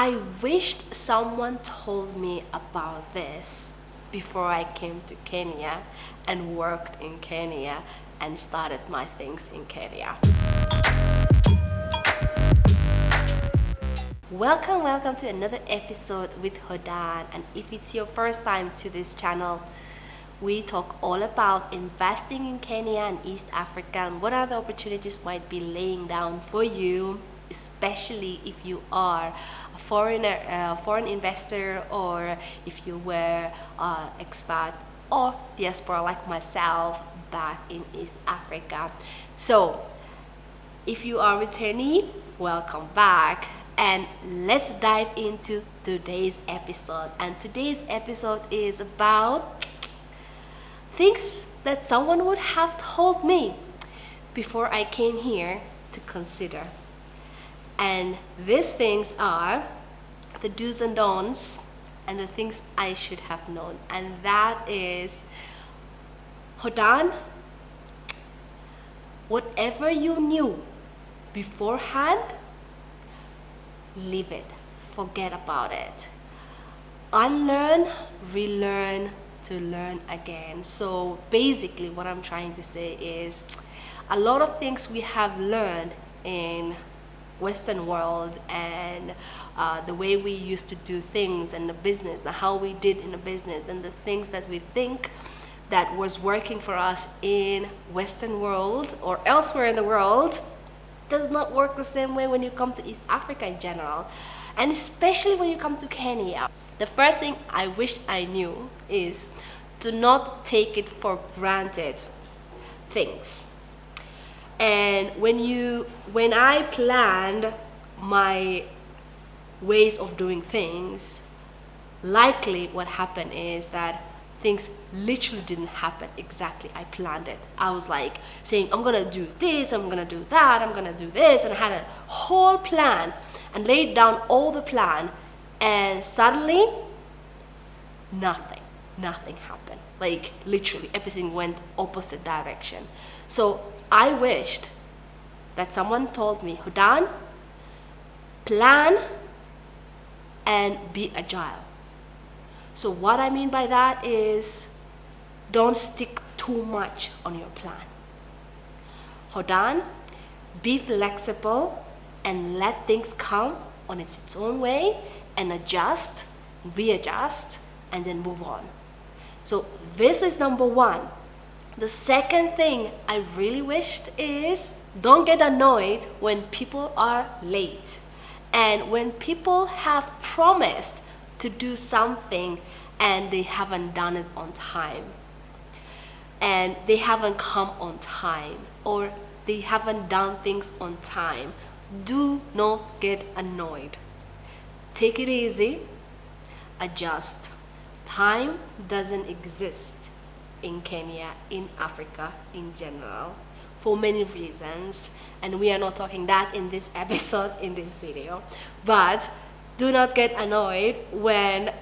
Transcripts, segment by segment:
I wished someone told me about this before I came to Kenya and worked in Kenya and started my things in Kenya. Welcome to another episode with Hodan, and if it's your first time to this channel, we talk all about investing in Kenya and East Africa and what other opportunities might be laying down for you, especially if you are a foreign investor, or if you were expat or diaspora like myself back in East Africa. So if you are returnee, welcome back, and let's dive into today's episode. And today's episode is about things that someone would have told me before I came here to consider. And these things are the do's and don'ts and the things I should have known. And that is, Hodan, whatever you knew beforehand, leave it. Forget about it. Unlearn, relearn, to learn again. So basically what I'm trying to say is, a lot of things we have learned in Western world and the way we used to do things in the business, and how we did in the business, and the things that we think that was working for us in Western world or elsewhere in the world does not work the same way when you come to East Africa in general, and especially when you come to Kenya. The first thing I wish I knew is to not take it for granted things. And when I planned my ways of doing things, likely what happened is that things literally didn't happen exactly I planned it. I was like saying, I'm gonna do this, I'm gonna do that, I'm gonna do this, and I had a whole plan and laid down all the plan, and suddenly nothing happened. Like literally everything went opposite direction. So I wished that someone told me, Hodan, plan and be agile. So what I mean by that is, don't stick too much on your plan. Hodan, be flexible and let things come on its own way, and adjust, readjust, and then move on. So this is number one. The second thing I really wished is, don't get annoyed when people are late. And when people have promised to do something and they haven't done it on time, and they haven't come on time, or they haven't done things on time, do not get annoyed. Take it easy, adjust. Time doesn't exist in Kenya, in Africa in general, for many reasons, and we are not talking that in this episode, in this video. But do not get annoyed when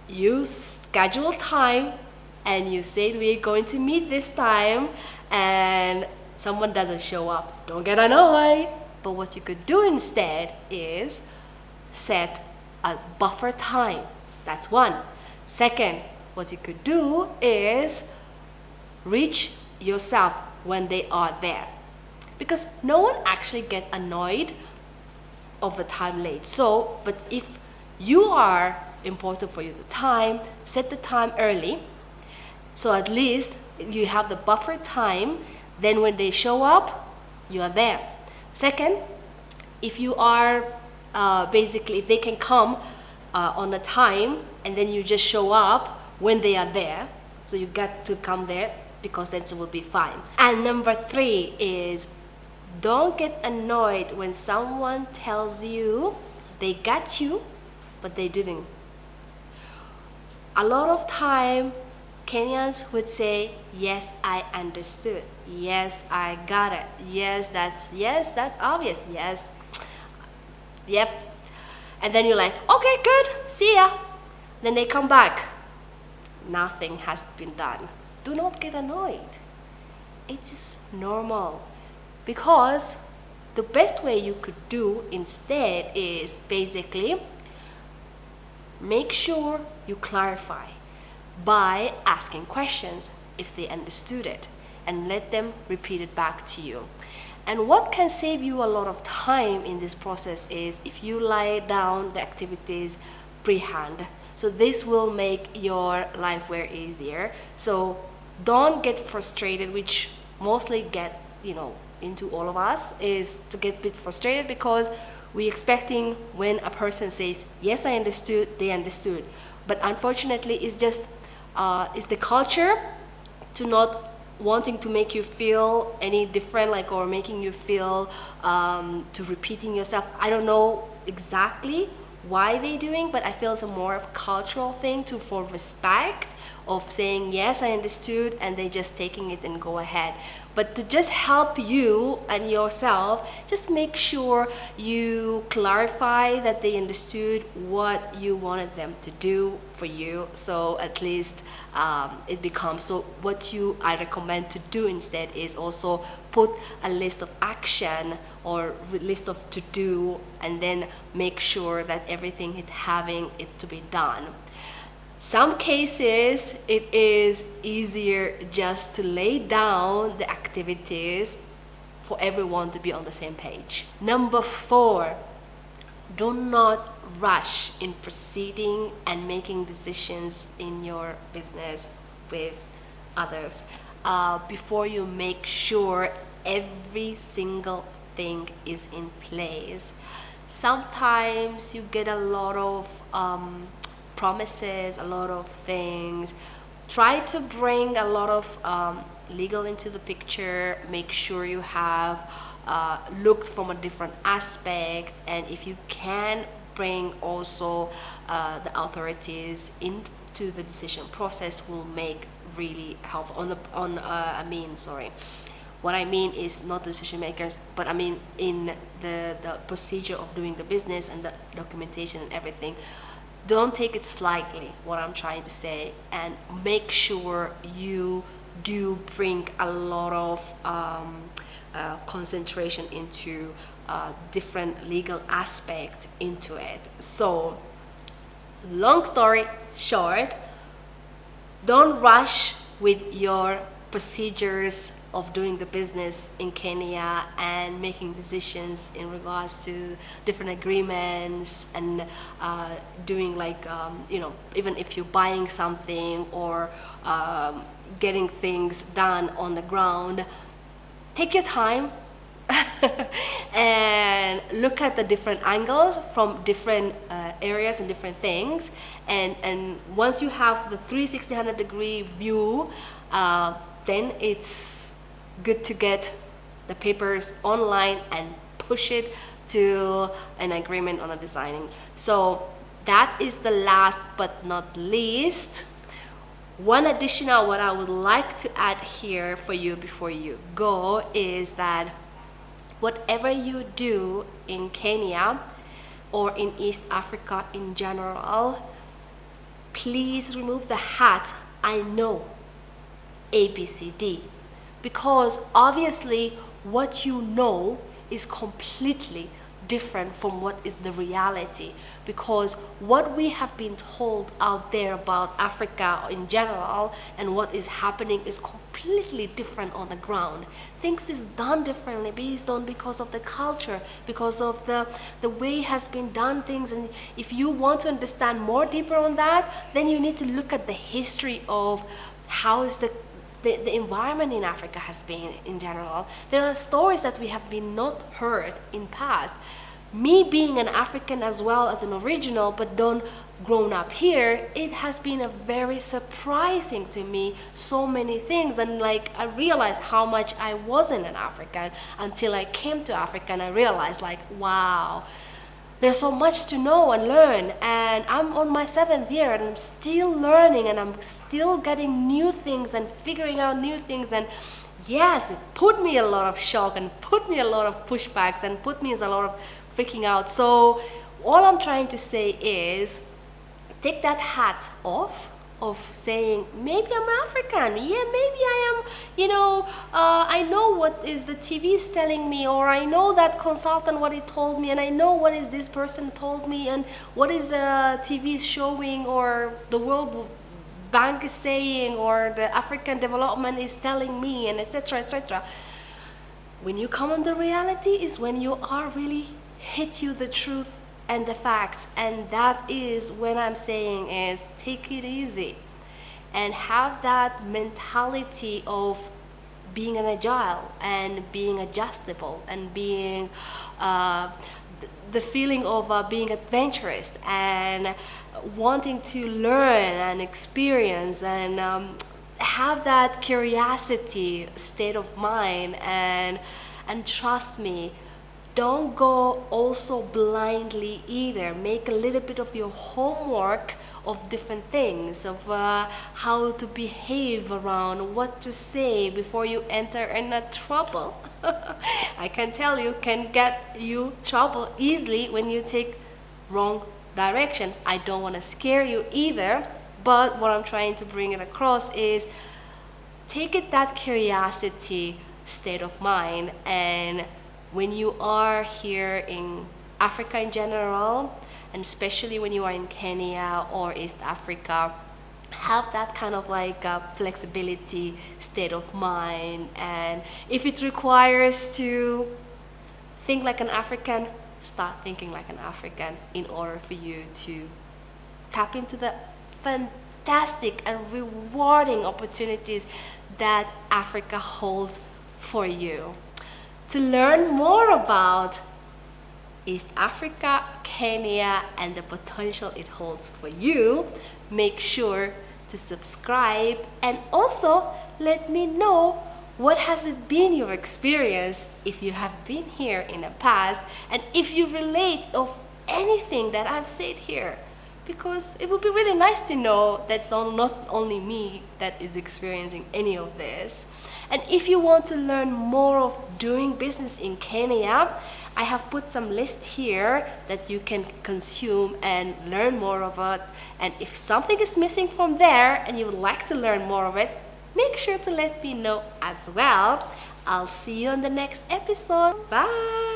you schedule time and you say we're going to meet this time and someone doesn't show up. Don't get annoyed. But what you could do instead is set a buffer time. That's one. Second, what you could do is reach yourself when they are there, because no one actually get annoyed of the time late. So, but if you are important for you the time, set the time early, so at least you have the buffer time. Then when they show up, you are there. Second, if you are basically, if they can come on a time and then you just show up when they are there, so you got to come there, because then it will be fine. And number three is, don't get annoyed when someone tells you they got you, but they didn't. A lot of time, Kenyans would say, yes, I understood. Yes, I got it. Yes, that's obvious. Yes. Yep. And then you're like, okay, good, see ya. Then they come back. Nothing has been done. Do not get annoyed. It is normal, because the best way you could do instead is basically make sure you clarify by asking questions if they understood it, and let them repeat it back to you. And what can save you a lot of time in this process is if you lay down the activities pre-hand. So this will make your life very easier. So don't get frustrated, which mostly get, into all of us, is to get a bit frustrated because we're expecting when a person says, yes, I understood, they understood. But unfortunately, it's just, it's the culture to not wanting to make you feel any different, or making you feel to repeating yourself. I don't know exactly why they're doing, but I feel it's a more of a cultural thing for respect of saying, yes, I understood, and they just taking it and go ahead. But to just help you and yourself, just make sure you clarify that they understood what you wanted them to do for you. So at least it becomes, so what I recommend to do instead is also put a list of action or list of to do, and then make sure that everything is having it to be done. Some cases it is easier just to lay down the activities for everyone to be on the same page. Number 4, do not rush in proceeding and making decisions in your business with others before you make sure every single thing is in place. Sometimes you get a lot of promises, a lot of things. Try to bring a lot of legal into the picture. Make sure you have looked from a different aspect, and if you can bring also the authorities into the decision process, will make really helpful. What I mean is not the decision makers, but I mean in the procedure of doing the business and the documentation and everything. Don't take it slightly, what I'm trying to say, and make sure you do bring a lot of concentration into different legal aspect into it. So, long story short, don't rush with your procedures of doing the business in Kenya and making decisions in regards to different agreements and doing even if you're buying something or getting things done on the ground. Take your time and look at the different angles from different areas and different things, and once you have the 360 degree view, then it's good to get the papers online and push it to an agreement on a designing. So that is the last but not least. One additional what I would like to add here for you before you go is that whatever you do in Kenya or in East Africa in general, please remove the hat, I know, ABCD. Because obviously what you know is completely different from what is the reality, because what we have been told out there about Africa in general and what is happening is completely different on the ground. Things is done differently because of the culture, because of the way it has been done things. And if you want to understand more deeper on that, then you need to look at the history of how is the environment in Africa has been in general. There are stories that we have been not heard in past. Me being an African as well as an original, but don't grown up here, it has been a very surprising to me, so many things. And I realized how much I wasn't an African until I came to Africa, and I realized wow, there's so much to know and learn, and I'm on my 7th year and I'm still learning, and I'm still getting new things and figuring out new things. And yes, it put me a lot of shock and put me a lot of pushbacks and put me a lot of freaking out. So all I'm trying to say is take that hat off of saying, maybe I'm African, yeah, maybe I am, I know what is the TV is telling me, or I know that consultant what he told me, and I know what is this person told me, and what is the TV is showing, or the World Bank is saying, or the African Development is telling me, and etc., etc. When you come on the reality is when you are really hit you the truth and the facts, and that is when I'm saying is take it easy and have that mentality of being an agile and being adjustable and being the feeling of being adventurous and wanting to learn and experience and have that curiosity state of mind, and trust me, don't go also blindly either. Make a little bit of your homework of different things, of how to behave around, what to say before you enter in a trouble. I can tell you, can get you trouble easily when you take wrong direction. I don't want to scare you either, but what I'm trying to bring it across is take it that curiosity state of mind, and when you are here in Africa in general, and especially when you are in Kenya or East Africa, have that kind of like flexibility state of mind. And if it requires to think like an African, start thinking like an African in order for you to tap into the fantastic and rewarding opportunities that Africa holds for you. To learn more about East Africa, Kenya, and the potential it holds for you, make sure to subscribe, and also let me know what has it been your experience if you have been here in the past, and if you relate of anything that I've said here, because it would be really nice to know that's not only me that is experiencing any of this. And if you want to learn more of doing business in Kenya, I have put some list here that you can consume and learn more of it. And if something is missing from there and you would like to learn more of it, make sure to let me know as well. I'll see you on the next episode. Bye!